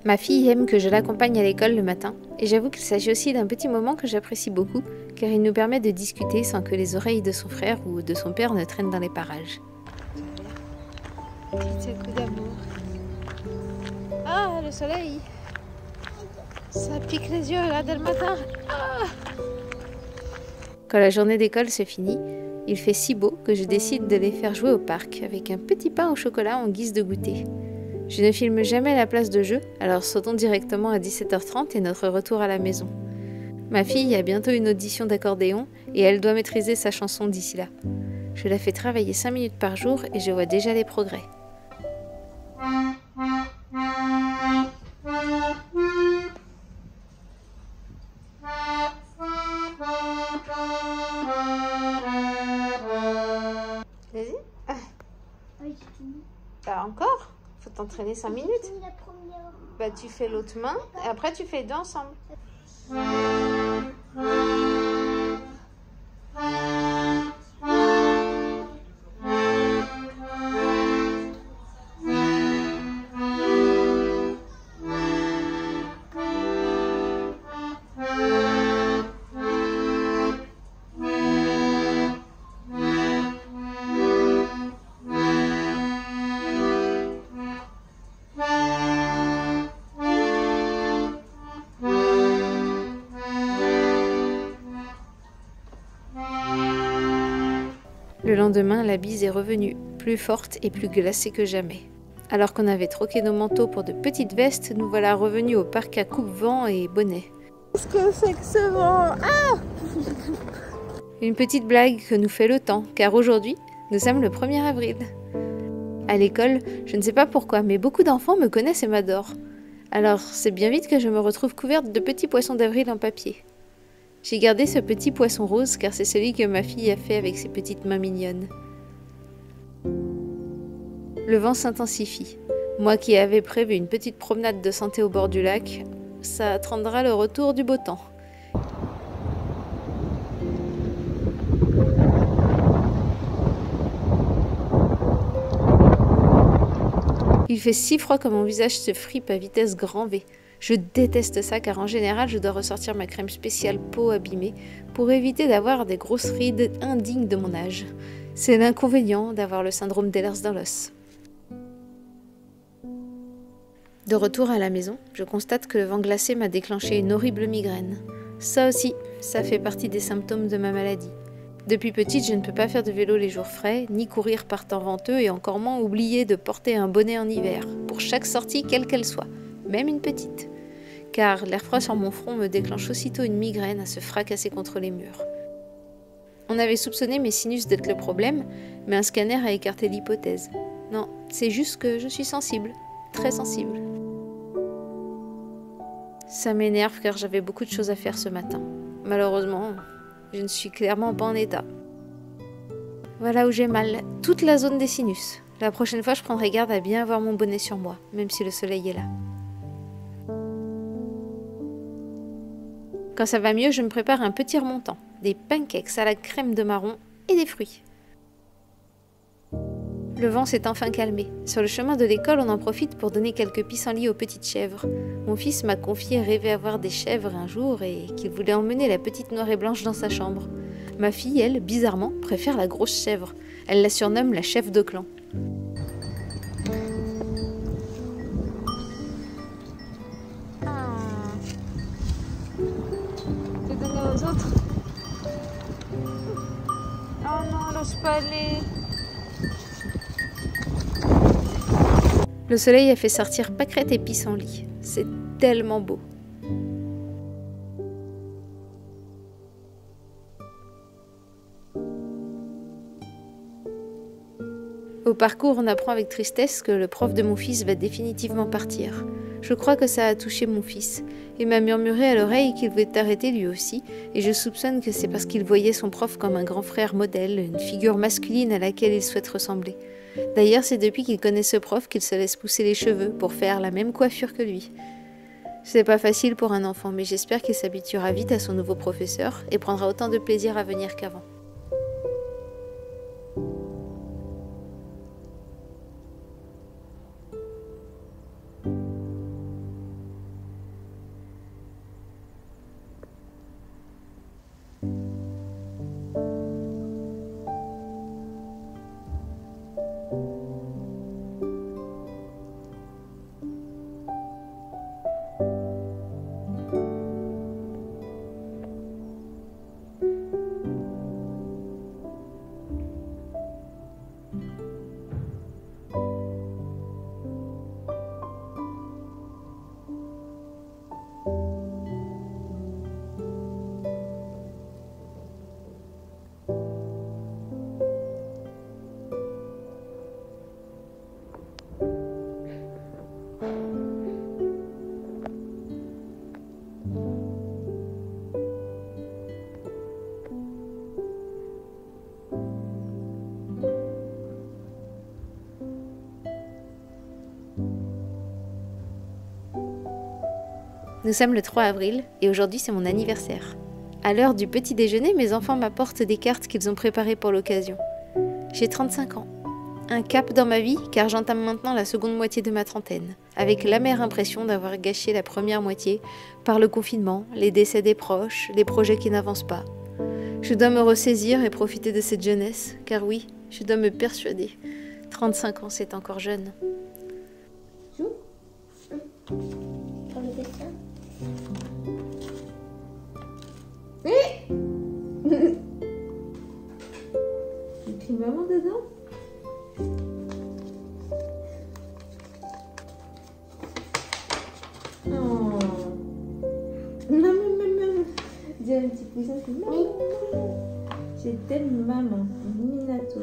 Ma fille aime que je l'accompagne à l'école le matin, et j'avoue qu'il s'agit aussi d'un petit moment que j'apprécie beaucoup, car il nous permet de discuter sans que les oreilles de son frère ou de son père ne traînent dans les parages. Petit coup d'amour. Ah, le soleil! Ça pique les yeux là dès le matin. Ah! Quand la journée d'école se finit, il fait si beau que je décide de les faire jouer au parc avec un petit pain au chocolat en guise de goûter. Je ne filme jamais la place de jeu, alors sautons directement à 17h30 et notre retour à la maison. Ma fille a bientôt une audition d'accordéon et elle doit maîtriser sa chanson d'ici là. Je la fais travailler 5 minutes par jour et je vois déjà les progrès. Vas-y. Oui, c'est fini. Bah encore? Faut t'entraîner 5 minutes. J'ai fini la première. Bah tu fais l'autre main et après tu fais les deux ensemble. Le lendemain, la bise est revenue, plus forte et plus glacée que jamais. Alors qu'on avait troqué nos manteaux pour de petites vestes, nous voilà revenus au parc à coupe-vent et bonnet. Qu'est-ce que c'est que ce vent? Ah! Une petite blague que nous fait le temps, car aujourd'hui, nous sommes le 1er avril. À l'école, je ne sais pas pourquoi, mais beaucoup d'enfants me connaissent et m'adorent. Alors, c'est bien vite que je me retrouve couverte de petits poissons d'avril en papier. J'ai gardé ce petit poisson rose car c'est celui que ma fille a fait avec ses petites mains mignonnes. Le vent s'intensifie. Moi qui avais prévu une petite promenade de santé au bord du lac, ça attendra le retour du beau temps. Il fait si froid que mon visage se fripe à vitesse grand V. Je déteste ça car en général je dois ressortir ma crème spéciale peau abîmée pour éviter d'avoir des grosses rides indignes de mon âge. C'est l'inconvénient d'avoir le syndrome d'Ehlers-Danlos. De retour à la maison, je constate que le vent glacé m'a déclenché une horrible migraine. Ça aussi, ça fait partie des symptômes de ma maladie. Depuis petite, je ne peux pas faire de vélo les jours frais, ni courir par temps venteux et encore moins oublier de porter un bonnet en hiver, pour chaque sortie quelle qu'elle soit, même une petite. Car l'air froid sur mon front me déclenche aussitôt une migraine à se fracasser contre les murs. On avait soupçonné mes sinus d'être le problème, mais un scanner a écarté l'hypothèse. Non, c'est juste que je suis sensible, très sensible. Ça m'énerve car j'avais beaucoup de choses à faire ce matin. Malheureusement, je ne suis clairement pas en état. Voilà où j'ai mal, toute la zone des sinus. La prochaine fois, je prendrai garde à bien avoir mon bonnet sur moi, même si le soleil est là. Quand ça va mieux, je me prépare un petit remontant, des pancakes à la crème de marron et des fruits. Le vent s'est enfin calmé. Sur le chemin de l'école, on en profite pour donner quelques pissenlits aux petites chèvres. Mon fils m'a confié rêver avoir des chèvres un jour et qu'il voulait emmener la petite noire et blanche dans sa chambre. Ma fille, elle, bizarrement, préfère la grosse chèvre. Elle la surnomme la chef de clan. Aux autres. Oh non, laisse pas aller. Le soleil a fait sortir pâquerettes et pissenlits. C'est tellement beau. Au parcours, on apprend avec tristesse que le prof de mon fils va définitivement partir. Je crois que ça a touché mon fils. Il m'a murmuré à l'oreille qu'il voulait arrêter lui aussi, et je soupçonne que c'est parce qu'il voyait son prof comme un grand frère modèle, une figure masculine à laquelle il souhaite ressembler. D'ailleurs, c'est depuis qu'il connaît ce prof qu'il se laisse pousser les cheveux pour faire la même coiffure que lui. C'est pas facile pour un enfant, mais j'espère qu'il s'habituera vite à son nouveau professeur et prendra autant de plaisir à venir qu'avant. Nous sommes le 3 avril et aujourd'hui c'est mon anniversaire. À l'heure du petit déjeuner, mes enfants m'apportent des cartes qu'ils ont préparées pour l'occasion. J'ai 35 ans. Un cap dans ma vie car j'entame maintenant la seconde moitié de ma trentaine, avec l'amère impression d'avoir gâché la première moitié par le confinement, les décès des proches, les projets qui n'avancent pas. Je dois me ressaisir et profiter de cette jeunesse, car oui, je dois me persuader. 35 ans, c'est encore jeune. Écris maman dedans. Oh. Maman, maman. Dis un petit poussin, c'est maman. Je t'aime maman. Minato.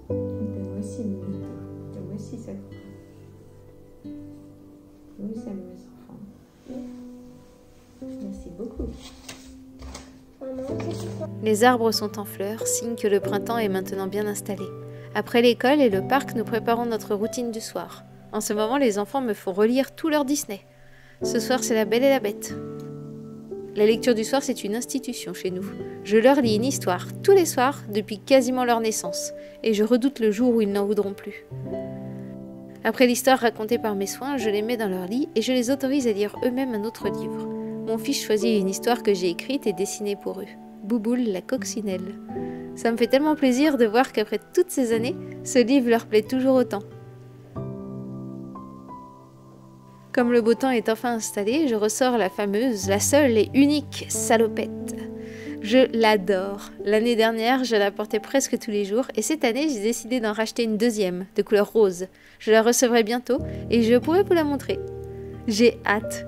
Moi aussi, Minato. Moi aussi, ça croit. Oui, ça me enfants. Merci beaucoup. Les arbres sont en fleurs, signe que le printemps est maintenant bien installé. Après l'école et le parc, nous préparons notre routine du soir. En ce moment, les enfants me font relire tout leur Disney. Ce soir, c'est La Belle et la Bête. La lecture du soir, c'est une institution chez nous. Je leur lis une histoire tous les soirs depuis quasiment leur naissance, et je redoute le jour où ils n'en voudront plus. Après l'histoire racontée par mes soins, je les mets dans leur lit et je les autorise à lire eux-mêmes un autre livre. Mon fils choisit une histoire que j'ai écrite et dessinée pour eux. Bouboule la coccinelle. Ça me fait tellement plaisir de voir qu'après toutes ces années, ce livre leur plaît toujours autant. Comme le beau temps est enfin installé, je ressors la fameuse, la seule et unique salopette. Je l'adore. L'année dernière, je la portais presque tous les jours et cette année, j'ai décidé d'en racheter une deuxième, de couleur rose. Je la recevrai bientôt et je pourrai vous la montrer. J'ai hâte.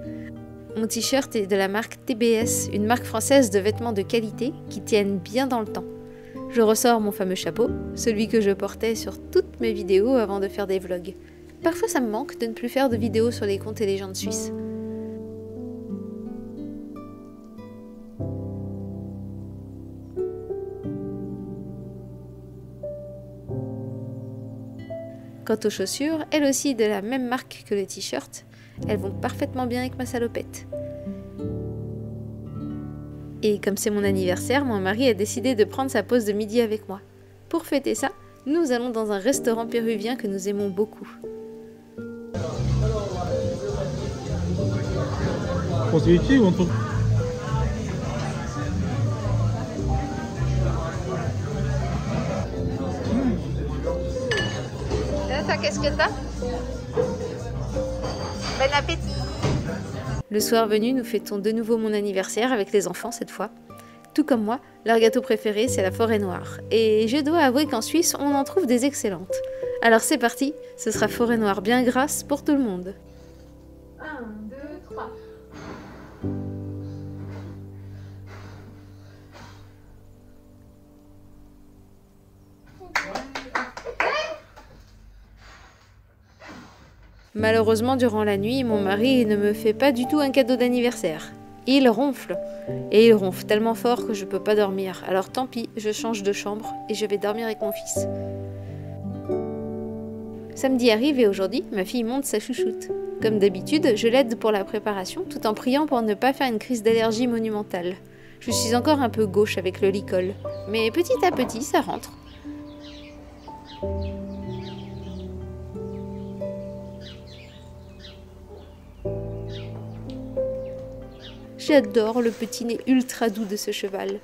Mon t-shirt est de la marque TBS, une marque française de vêtements de qualité qui tiennent bien dans le temps. Je ressors mon fameux chapeau, celui que je portais sur toutes mes vidéos avant de faire des vlogs. Parfois ça me manque de ne plus faire de vidéos sur les contes et légendes suisses. Quant aux chaussures, elles aussi de la même marque que le t-shirt, elles vont parfaitement bien avec ma salopette. Et comme c'est mon anniversaire, mon mari a décidé de prendre sa pause de midi avec moi. Pour fêter ça, nous allons dans un restaurant péruvien que nous aimons beaucoup. Ça, qu'est-ce que t'as? Bon appétit! Le soir venu, nous fêtons de nouveau mon anniversaire avec les enfants cette fois. Tout comme moi, leur gâteau préféré, c'est la forêt noire. Et je dois avouer qu'en Suisse, on en trouve des excellentes. Alors c'est parti, ce sera forêt noire bien grasse pour tout le monde. 1, 2, 3. Malheureusement, durant la nuit, mon mari ne me fait pas du tout un cadeau d'anniversaire. Il ronfle. Et il ronfle tellement fort que je peux pas dormir. Alors tant pis, je change de chambre et je vais dormir avec mon fils. Samedi arrive et aujourd'hui, ma fille monte sa chouchoute. Comme d'habitude, je l'aide pour la préparation tout en priant pour ne pas faire une crise d'allergie monumentale. Je suis encore un peu gauche avec le licol, mais petit à petit, ça rentre. J'adore le petit nez ultra doux de ce cheval.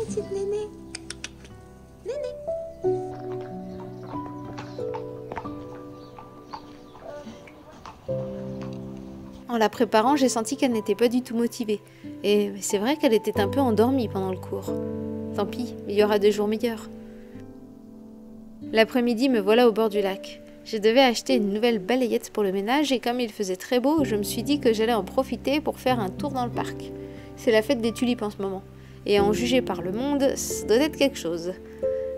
Petite néné. En la préparant, j'ai senti qu'elle n'était pas du tout motivée. Et c'est vrai qu'elle était un peu endormie pendant le cours. Tant pis, il y aura des jours meilleurs. L'après-midi, me voilà au bord du lac. Je devais acheter une nouvelle balayette pour le ménage et comme il faisait très beau, je me suis dit que j'allais en profiter pour faire un tour dans le parc. C'est la fête des tulipes en ce moment. Et à en juger par le monde, ça doit être quelque chose.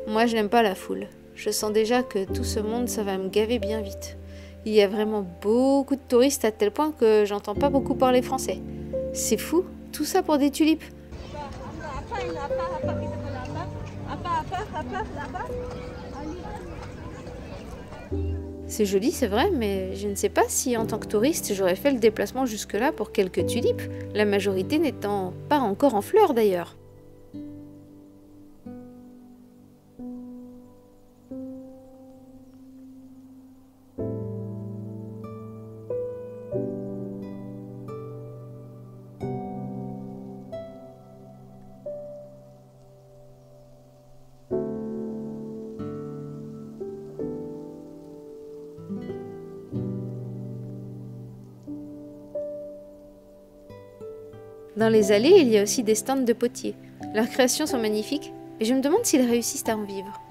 Moi, je n'aime pas la foule. Je sens déjà que tout ce monde, ça va me gaver bien vite. Il y a vraiment beaucoup de touristes à tel point que j'entends pas beaucoup parler français. C'est fou, tout ça pour des tulipes. C'est joli, c'est vrai, mais je ne sais pas si en tant que touriste, j'aurais fait le déplacement jusque-là pour quelques tulipes, la majorité n'étant pas encore en fleurs d'ailleurs. Dans les allées, il y a aussi des stands de potiers. Leurs créations sont magnifiques, et je me demande s'ils réussissent à en vivre.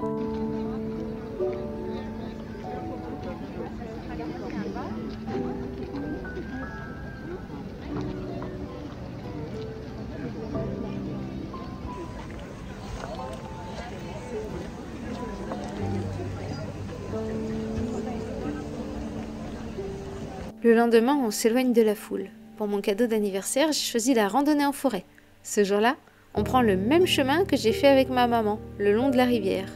Le lendemain, on s'éloigne de la foule. Pour mon cadeau d'anniversaire, j'ai choisi la randonnée en forêt. Ce jour-là, on prend le même chemin que j'ai fait avec ma maman, le long de la rivière.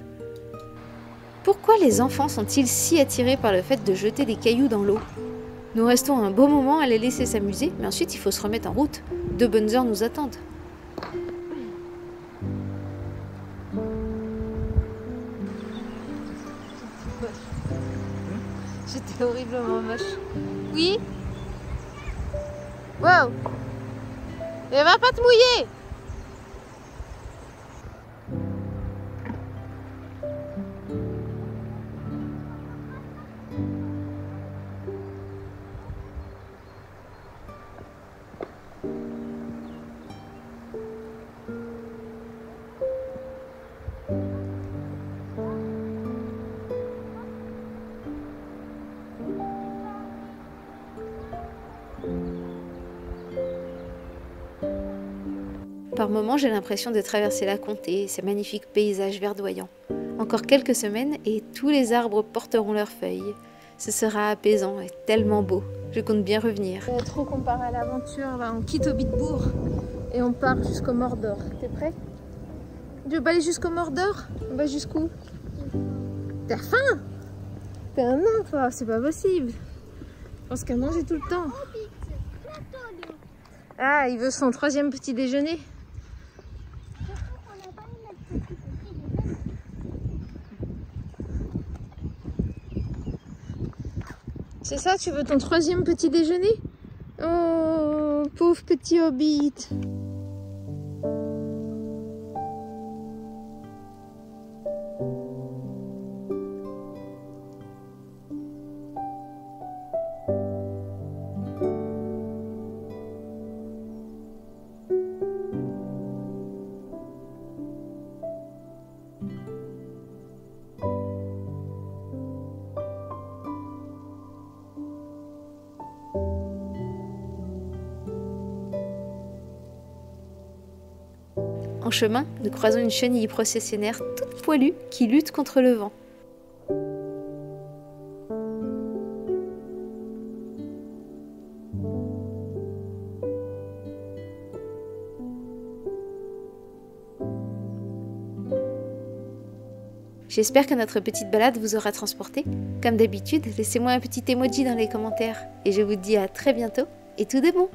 Pourquoi les enfants sont-ils si attirés par le fait de jeter des cailloux dans l'eau? Nous restons un beau moment à les laisser s'amuser, mais ensuite il faut se remettre en route. 2 bonnes heures nous attendent. J'étais horriblement moche. Oui? Wow! Et va pas te mouiller! Par moments, j'ai l'impression de traverser la comté, ces magnifiques paysages verdoyants. Encore quelques semaines et tous les arbres porteront leurs feuilles. Ce sera apaisant et tellement beau. Je compte bien revenir. Trop comparé à l'aventure, là, on quitte Hobbitbourg et on part jusqu'au Mordor. T'es prêt? Tu veux pas aller jusqu'au Mordor? On va jusqu'où? T'as faim? T'es un nain, toi, c'est pas possible. Je pense qu'à manger tout le temps. Ah, il veut son 3e petit déjeuner. C'est ça, tu veux ton 3e petit déjeuner? Oh, pauvre petit hobbit. En chemin, nous croisons une chenille processionnaire toute poilue qui lutte contre le vent. J'espère que notre petite balade vous aura transporté. Comme d'habitude, laissez-moi un petit emoji dans les commentaires. Et je vous dis à très bientôt et tout de bon!